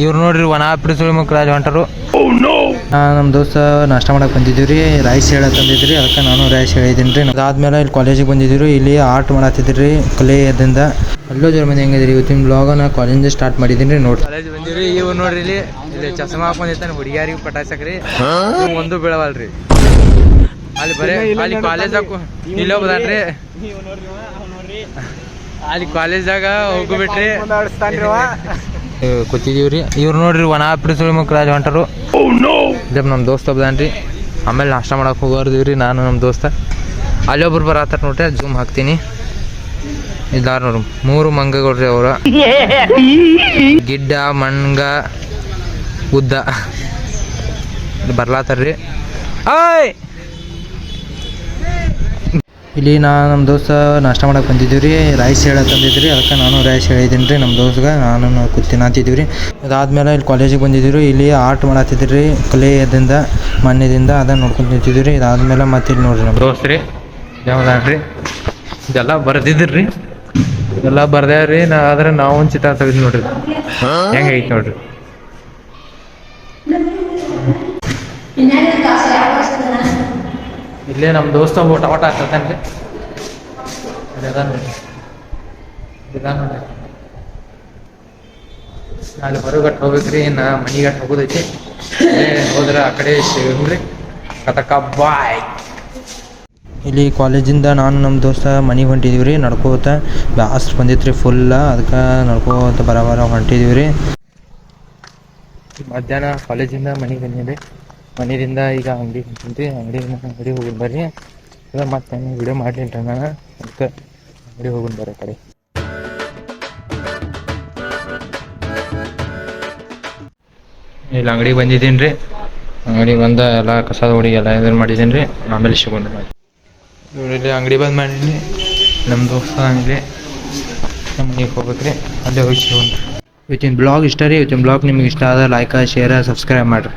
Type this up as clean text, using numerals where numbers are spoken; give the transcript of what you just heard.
ಇವ್ರು ನೋಡ್ರಿ ವನಾಪುರಿ ಸುಳಿ ಮಕ್ಕಳು ಹೊಂಟರು. ನಮ್ಮ ದೋಸ್ತ ನಾಷ್ಟ ಮಾಡಕ್ಕೆ ಬಂದಿದ್ದೀವಿ ರೀ. ರೈಸ್ ಹೇಳತ್ತಂದಿದ್ರಿ, ಅದಕ್ಕೆ ನಾನು ರೈಸ್ ಹೇಳಿದ್ದೀನಿ ರೀ. ಅದಾದ್ಮೇಲೆ ಇಲ್ಲಿ ಕಾಲೇಜಿಗೆ ಬಂದಿದ್ದೀವಿ. ಇಲ್ಲಿ ಆರ್ಟ್ ಮಾಡತ್ತಿದ್ರಿ ಕಲೆಯದಿಂದ. ಅಲ್ಲೋ ಜೋರ್ ಮಂದಿ ಹೆಂಗಿದ್ರಿ. ಇವತ್ತಿನ ಬ್ಲಾಗನ್ನ ಕಾಲೇಜಿಂದ ಸ್ಟಾರ್ಟ್ ಮಾಡಿದ್ದೀನಿ ರೀ. ನೋಡಿ ಕಾಲೇಜ್ ಬಂದಿವ್ರಿ. ಇವ್ ನೋಡ್ರಿ ಇಲ್ಲಿ ಚಸ್ಮಾ ಹಾಕೊಂಡಿರ್ತಾನೆ ಹುಡುಗಿಯಾರಿಗೆ ಪಟಾಯ್ಸಕ್ರಿ. ಒಂದು ಬೀಳವಲ್ರಿ ಅಲ್ಲಿ ಬರೇ ಅಲ್ಲಿ ಕಾಲೇಜಾಗ ನಿಲ್ಲೋಗ್ಬದ್ರಿ. ಅಲ್ಲಿ ಕಾಲೇಜಾಗ ಹೋಗ್ಬಿಟ್ರಿ ಕೂತಿದೀವ್ರಿ. ಇವ್ರು ನೋಡ್ರಿ ವನಾಪುರಿ ಸುಳಿ ಮಕ್ಕಳು ಹೊಂಟರು. ನಮ್ಮ ದೋಸ್ತ ಬದಾನ್ರಿ. ಆಮೇಲೆ ನಾಷ್ಟ ಮಾಡಕ್ಕೆ ಹೋಗೋರ್ದೀವ್ರಿ ನಾನು ನಮ್ಮ ದೋಸ್ತ. ಅಲ್ಲಿ ಒಬ್ರು ಬರತ್ತಾರ ನೋಡ್ರಿ, ಜೂಮ್ ಹಾಕ್ತೀನಿ. ಇದಾರ ನೋಡ್ರಿ 3 ಮಂಗಗಳ್ರಿ ಅವ್ರ. ಗಿಡ್ಡ ಮಂಗ ಉದ್ದ ಬರ್ಲಾತಾರ್ರಿ. ಆಯ್ ಇಲ್ಲಿ ನಮ್ಮ ದೋಸ್ತ ನಾಷ್ಟ ಮಾಡಕ್ಕೆ ಬಂದಿದ್ದೀವಿ ರೀ. ರೈಸ್ ಹೇಳತ್ತಂದಿದ್ರಿ, ಅದಕ್ಕೆ ನಾನು ರೈಸ್ ಹೇಳಿದ್ದೀನಿ ರೀ. ನಮ್ಮ ದೋಸ್ತ್ಗೆ ನಾನು ಕೂತಿನಾತಿದ್ದೀವಿ ರೀ. ಅದಾದ್ಮೇಲೆ ಇಲ್ಲಿ ಕಾಲೇಜಿಗೆ ಬಂದಿದ್ದೀವಿ. ಇಲ್ಲಿ ಆರ್ಟ್ ಮಾಡತ್ತಿದ್ರಿ ಕಲೆಯದಿಂದ ಮಣ್ಣಿದಿಂದ, ಅದನ್ನು ನೋಡ್ಕೊಂಡು ನಿಂತಿದ್ದೀವಿ ರೀ. ಇದಾದ್ಮೇಲೆ ಮತ್ತೆ ಇಲ್ಲಿ ನೋಡ್ರಿ ನಮ್ಮ ದೋಸ್ತ್ ರೀ ಯಾವ್ದಾನ್ರಿ ಇದೆಲ್ಲ ಬರ್ದಿದ್ರಿ. ಎಲ್ಲ ಬರ್ದೇವ್ರಿ. ಆದ್ರೆ ನಾವು ಒಂದು ಚಿತ್ರ ತೆಗೆದು ನೋಡ್ರಿ ಹೆಂಗೈತಿ ನೋಡ್ರಿ. ಇಲ್ಲೇ ನಮ್ಮ ದೋಸ್ತ ಊಟ ಆಗ್ತದನ್ರಿ. ನೋಡ್ರಿ ನಾಳೆ ಹೊರಗಟ್ಟು ಹೋಗ್ಬೇಕ್ರಿ. ಇನ್ನು ಮನಿಗಟ್ಟು ಹೋಗೋದೈತಿ. ಹೋದ್ರೆ ಆ ಕಡೆ ಸಿಗ್ರಿ ಕತಕ ಬಾಯ್. ಇಲ್ಲಿ ಕಾಲೇಜಿಂದ ನಾನು ನಮ್ಮ ದೋಸ್ತ ಮನೆಗೆ ಹೊಂಟಿದೀವಿ ರೀ. ನಡ್ಕೋತ ಬ್ಯಾಸ್ರ ಬಂದಿತ್ತು ರೀ ಫುಲ್ಲ, ಅದಕ್ಕೆ ನಡ್ಕೋತ ಬರ ಹೊಂಟಿದೀವಿ ರೀ. ಮಧ್ಯಾಹ್ನ ಕಾಲೇಜಿಂದ ಮನೆಗೆ ಬಂದಿದ್ರಿ. ಮನೆಯಿಂದ ಈಗ ಅಂಗಡಿ ಹೊಂಟಿದ್ರಿ. ಅಂಗಡಿ ಹೋಗಿ ಬರ್ರಿ. ಮತ್ತೆ ವಿಡಿಯೋ ಮಾಡ್ಲಿಂಟ ನಾನು, ಅದಕ್ಕೆ ಅಂಗಡಿ ಹೋಗೋಣ ಬರ್ರಿ ಕಡೆ. ಇಲ್ಲಿ ಅಂಗಡಿಗೆ ಬಂದಿದ್ದೀನಿ ರೀ. ಅಂಗಡಿಗೆ ಬಂದ ಎಲ್ಲ ಕಸದ ಹುಡುಗಿ ಎಲ್ಲ ಇದನ್ನು ಮಾಡಿದ್ದೀನಿ ರೀ. ಆಮೇಲೆ ಸಿಗೋಣ. ಇಲ್ಲಿ ಅಂಗಡಿ ಬಂದು ಮಾಡೀನಿ. ನಮ್ಮ ದೋಸ್ತ ಇಲ್ಲಿ ನಮ್ಮ ಮನೆಗೆ ಹೋಗ್ಬೇಕ್ರಿ. ಅಲ್ಲೇ ಹೋಗಿ ಸಿಗೋಣ. ಇವತ್ತಿನ ಬ್ಲಾಗ್ ಇಷ್ಟ ರೀ. ಇವತ್ತಿನ ಬ್ಲಾಗ್ ನಿಮ್ಗೆ ಇಷ್ಟ ಆದ ಲೈಕ್ ಶೇರ್ ಸಬ್ಸ್ಕ್ರೈಬ್ ಮಾಡಿರಿ.